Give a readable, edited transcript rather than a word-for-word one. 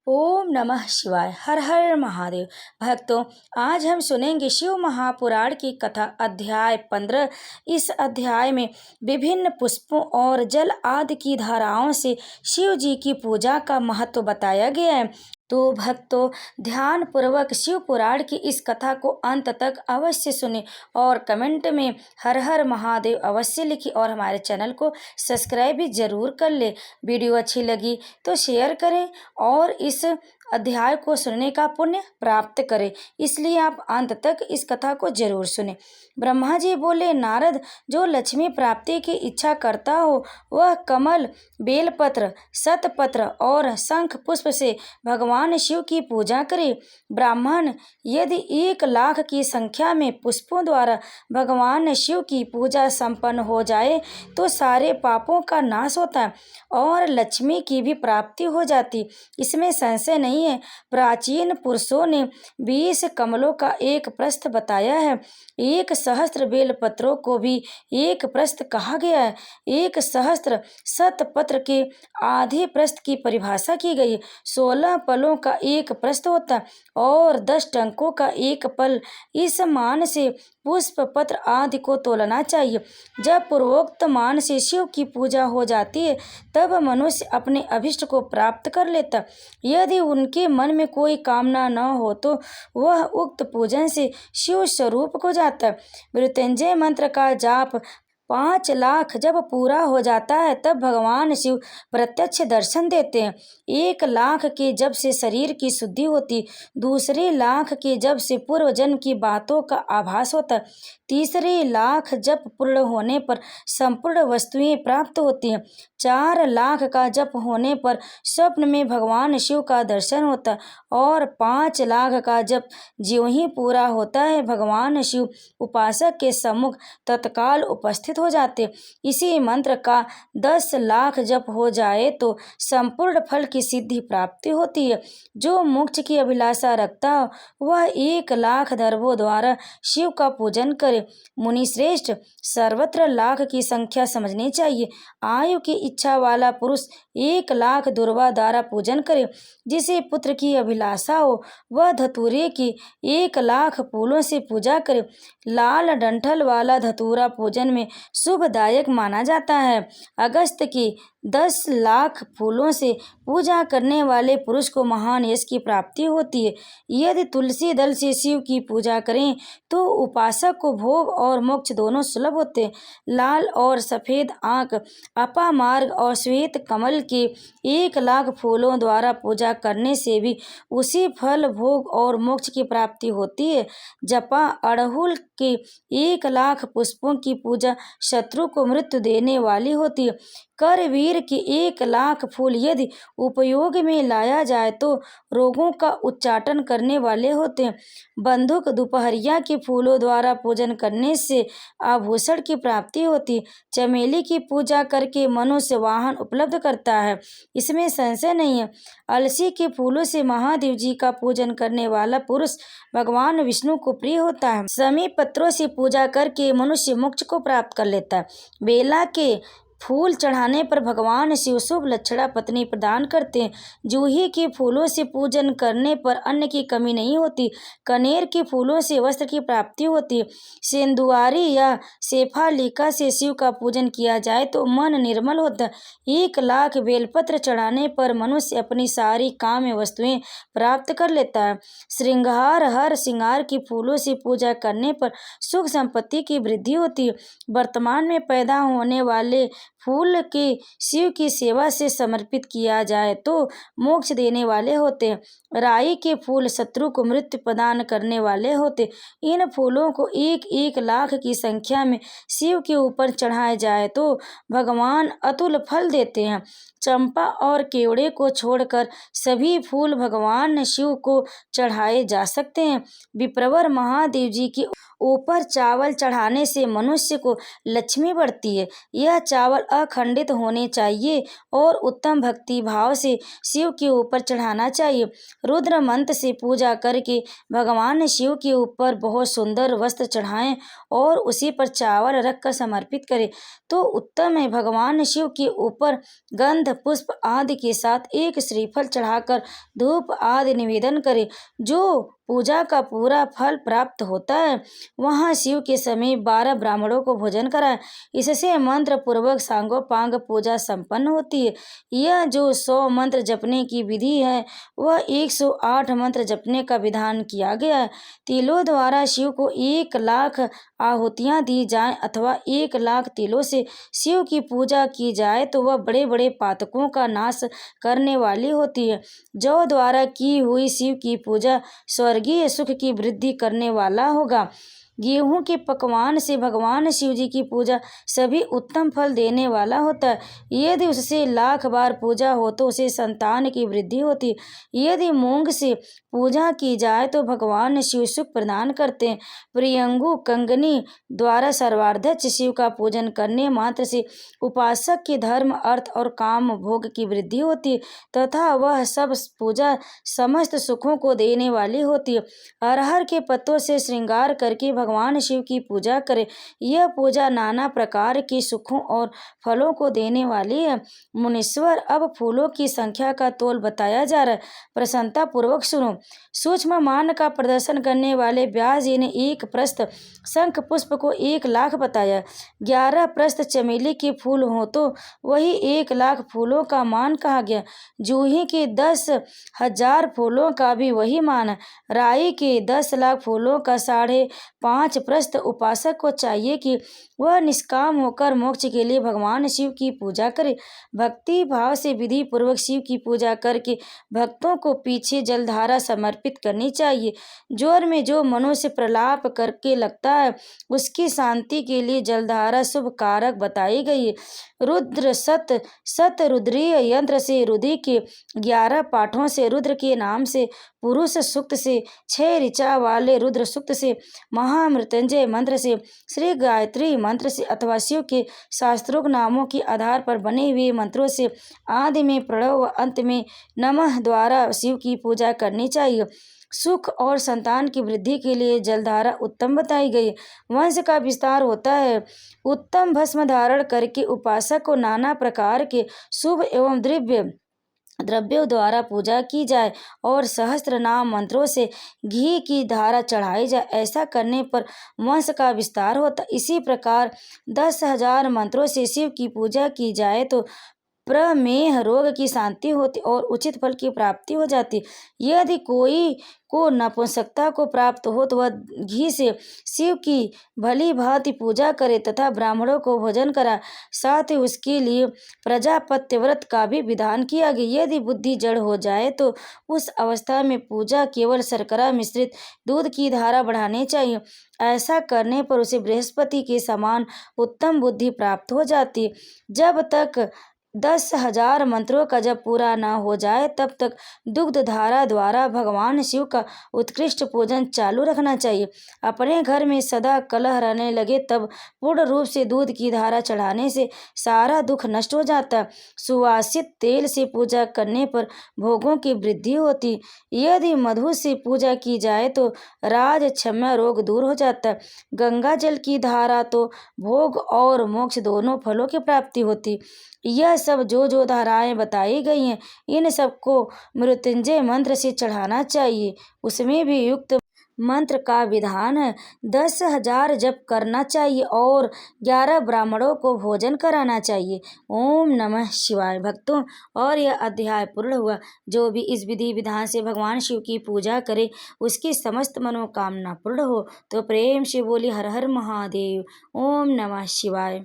ओम नमः शिवाय। हर हर महादेव। भक्तों, आज हम सुनेंगे शिव महापुराण की कथा अध्याय 15। इस अध्याय में विभिन्न पुष्पों और जल आदि की धाराओं से शिव जी की पूजा का महत्व बताया गया है। तो भक्तों, ध्यान पूर्वक शिव पुराण की इस कथा को अंत तक अवश्य सुने और कमेंट में हर हर महादेव अवश्य लिखिए और हमारे चैनल को सब्सक्राइब भी जरूर कर ले। वीडियो अच्छी लगी तो शेयर करें और इस अध्याय को सुनने का पुण्य प्राप्त करें, इसलिए आप अंत तक इस कथा को जरूर सुने। ब्रह्मा जी बोले, नारद, जो लक्ष्मी प्राप्ति की इच्छा करता हो वह कमल, बेलपत्र, शतपत्र और शंख पुष्प से भगवान शिव की पूजा करे। ब्राह्मण, यदि 1,00,000 की संख्या में पुष्पों द्वारा भगवान शिव की पूजा संपन्न हो जाए तो सारे पापों का नाश होता है और लक्ष्मी की भी प्राप्ति हो जाती, इसमें संशय नहीं है। प्राचीन पुरुषों ने 20 कमलों का एक प्रस्थ बताया है। 1,000 बेलपत्रों को भी एक प्रस्थ कहा गया है। 1,000 शतपत्र के आधे प्रस्थ की परिभाषा की गई। 16 पलों का एक प्रस्थ होता है और 10 टंकों का एक पल। इस मान से पुष्प पत्र आदि को तोलना चाहिए। जब पूर्वोक्त मान से शिव की पूजा हो जाती है तब मनुष्य अपने अभिष्ट को प्राप्त कर लेता। यदि उनके मन में कोई कामना न हो तो वह उक्त पूजन से शिव स्वरूप हो जाता है। मृत्युंजय मंत्र का जाप 5,00,000 जब पूरा हो जाता है तब भगवान शिव प्रत्यक्ष दर्शन देते हैं। 1,00,000 के जब से शरीर की शुद्धि होती, दूसरे लाख के जब से पूर्व जन्म की बातों का आभास होता, तीसरे लाख जब पूर्ण होने पर संपूर्ण वस्तुएं प्राप्त होती हैं, 4,00,000 का जप होने पर स्वप्न में भगवान शिव का दर्शन होता और 5,00,000 का जप ज्यों ही पूरा होता है भगवान शिव उपासक के सम्मुख तत्काल उपस्थित हो जाते। इसी मंत्र का 10,00,000 जप हो जाए तो संपूर्ण फल की सिद्धि प्राप्ति होती है। जो मोक्ष की अभिलाषा रखता हो वह 1,00,000 दर्भों द्वारा शिव का पूजन करे। मुनि श्रेष्ठ, सर्वत्र लाख की संख्या समझनी चाहिए। आयु की इच्छा वाला पुरुष 1,00,000 दुर्वा द्वारा पूजन करे। जिसे पुत्र की अभिलाषा हो वह धतूरे की 1,00,000 फूलों से पूजा करे। लाल डंठल वाला धतूरा पूजन में शुभदायक माना जाता है। अगस्त की 10,00,000 फूलों से पूजा करने वाले पुरुष को महान यश की प्राप्ति होती है। यदि तुलसी दल से शिव की पूजा करें तो उपासक को भोग और मोक्ष दोनों सुलभ होते हैं। लाल और सफेद आंख, अपामार्ग और श्वेत कमल के 1,00,000 फूलों द्वारा पूजा करने से भी उसी फल, भोग और मोक्ष की प्राप्ति होती है। जपा अड़हुल के 1,00,000 पुष्पों की पूजा शत्रु को मृत्यु देने वाली होती है। करवीर के 1,00,000 फूल यदि उपयोग में लाया जाए तो रोगों का उच्चाटन करने वाले होते हैं। बंदूक दोपहरिया के फूलों द्वारा पूजन करने से आभूषण की प्राप्ति होती। चमेली की पूजा करके मनुष्य वाहन उपलब्ध करता है, इसमें संशय नहीं है। अलसी के फूलों से महादेव जी का पूजन करने वाला पुरुष भगवान विष्णु को प्रिय होता है। समी पत्रों से पूजा करके मनुष्य मोक्ष को प्राप्त कर लेता है। बेला के फूल चढ़ाने पर भगवान शिव शुभ लक्षणा पत्नी प्रदान करते हैं। जूही के फूलों से पूजन करने पर अन्न की कमी नहीं होती। कनेर के फूलों से वस्त्र की प्राप्ति होती है। सेंदुआरी या शेफालिका से शिव का पूजन किया जाए तो मन निर्मल होता है। 1,00,000 बेलपत्र चढ़ाने पर मनुष्य अपनी सारी काम्य वस्तुएं प्राप्त कर लेता है। श्रृंगार हर श्रृंगार के फूलों से पूजा करने पर सुख संपत्ति की वृद्धि होती है। वर्तमान में पैदा होने वाले फूल के शिव की सेवा से समर्पित किया जाए तो मोक्ष देने वाले होते हैं। राई के फूल शत्रु को मृत्यु प्रदान करने वाले होते। इन फूलों को 1,00,000 की संख्या में शिव के ऊपर चढ़ाए जाए तो भगवान अतुल फल देते हैं। चंपा और केवड़े को छोड़कर सभी फूल भगवान शिव को चढ़ाए जा सकते हैं। विप्रवर महादेव जी के ऊपर चावल चढ़ाने से मनुष्य को लक्ष्मी बढ़ती है। यह चावल फल अखंडित होने चाहिए और उत्तम भक्ति भाव से शिव के ऊपर चढ़ाना चाहिए। रुद्र मंत्र से पूजा करके भगवान शिव के ऊपर बहुत सुंदर वस्त्र चढ़ाएं और उसी पर चावल रखकर समर्पित करें तो उत्तम है। भगवान शिव के ऊपर गंध पुष्प आदि के साथ एक श्रीफल चढ़ाकर धूप आदि निवेदन करें। जो पूजा का पूरा फल प्राप्त होता है वहाँ शिव के समीप 12 ब्राह्मणों को भोजन कराएं। इससे मंत्र पूर्वक सांगोपांग पूजा संपन्न होती है। यह जो 100 मंत्र जपने की विधि है वह 108 मंत्र जपने का विधान किया गया है। तिलों द्वारा शिव को 1 लाख आहुतियाँ दी जाएं अथवा 1 लाख तिलों से शिव की पूजा की जाए तो वह बड़े बड़े पातकों का नाश करने वाली होती है। जौ द्वारा की हुई शिव की पूजा स्वर्गीय सुख की वृद्धि करने वाला होगा। गेहूं के पकवान से भगवान शिव जी की पूजा सभी उत्तम फल देने वाला होता है। यदि उससे 1,00,000 बार पूजा हो तो उसे संतान की वृद्धि होती है। यदि मूंग से पूजा की जाए तो भगवान शिव सुख प्रदान करते हैं। प्रियंगु कंगनी द्वारा सर्वाध्यक्ष शिव का पूजन करने मात्र से उपासक के धर्म अर्थ और काम भोग की वृद्धि होती है तथा वह सब पूजा समस्त सुखों को देने वाली होती है। अरहर के पत्तों से श्रृंगार करके भगवान शिव की पूजा करें। यह पूजा नाना प्रकार के सुखों और फलों को देने वाली है। मुनीश्वर, अब फूलों की संख्या का तोल बताया जा रहा है, प्रसन्नता पूर्वक सुनो। सूक्ष्म मान का प्रदर्शन करने वाले व्यास जी ने एक प्रस्थ शंख पुष्प को 1 लाख बताया। 11 प्रस्थ चमेली के फूल हो तो वही 1 लाख फूलों का मान कहा गया। जूही के 10,000 फूलों का भी वही मान है। राई के 10 लाख फूलों का 5.5 प्रस्थ उपासक को चाहिए कि वह निष्काम होकर मोक्ष के लिए भगवान शिव की पूजा करे। भक्ति भाव से विधि पूर्वक शिव की पूजा करके भक्तों को पीछे जलधारा समर्पित करनी चाहिए। जोर में जो मनुष्य प्रलाप करके लगता है उसकी शांति के लिए जलधारा शुभ कारक बताई गई है। रुद्र सत रुद्रीय यंत्र से रुद्र के 11 पाठों से रुद्र के नाम से पुरुष सूक्त से 6 ऋचा वाले रुद्र सूक्त से महामृत्युंजय मंत्र से श्री गायत्री मंत्र से अथवा शिव के शास्त्रोक्त नामों के आधार पर बने हुए मंत्रों से आदि में प्रणव व अंत में नमः द्वारा शिव की पूजा करनी चाहिए। सुख और संतान की वृद्धि के लिए जलधारा उत्तम बताई गई। वंश का विस्तार होता है। उत्तम भस्म धारण करके उपासक को नाना प्रकार के शुभ एवं द्रव्यों द्वारा पूजा की जाए और सहस्त्र नाम मंत्रों से घी की धारा चढ़ाई जाए। ऐसा करने पर वंश का विस्तार होता। इसी प्रकार 10,000 मंत्रों से शिव की पूजा की जाए तो प्रमेह रोग की शांति होती और उचित फल की प्राप्ति हो जाती। यदि कोई को नपुंसकता को प्राप्त हो तो वह घी से शिव की भली भांति पूजा करे तथा ब्राह्मणों को भोजन कराए। साथ ही उसके लिए प्रजापत्य व्रत का भी विधान किया गया। यदि बुद्धि जड़ हो जाए तो उस अवस्था में पूजा केवल शर्करा मिश्रित दूध की धारा बढ़ानी चाहिए। ऐसा करने पर उसे बृहस्पति के समान उत्तम बुद्धि प्राप्त हो जाती। जब तक 10,000 मंत्रों का जब पूरा न हो जाए तब तक दुग्ध धारा द्वारा भगवान शिव का उत्कृष्ट पूजन चालू रखना चाहिए। अपने घर में सदा कलह रहने लगे तब पूर्ण रूप से दूध की धारा चढ़ाने से सारा दुख नष्ट हो जाता। सुवासित तेल से पूजा करने पर भोगों की वृद्धि होती। यदि मधु से पूजा की जाए तो राज क्षम्य रोग दूर हो जाता। गंगा जल की धारा तो भोग और मोक्ष दोनों फलों की प्राप्ति होती। यह सब जो धाराएं बताई गई हैं इन सबको मृत्युंजय मंत्र से चढ़ाना चाहिए। उसमें भी युक्त मंत्र का विधान है। 10,000 जप करना चाहिए और 11 ब्राह्मणों को भोजन कराना चाहिए। ओम नमः शिवाय। भक्तों, और यह अध्याय पूर्ण हुआ। जो भी इस विधि विधान से भगवान शिव की पूजा करे उसकी समस्त मनोकामना पूर्ण हो तो प्रेम से बोली हर हर महादेव। ओम नमः शिवाय।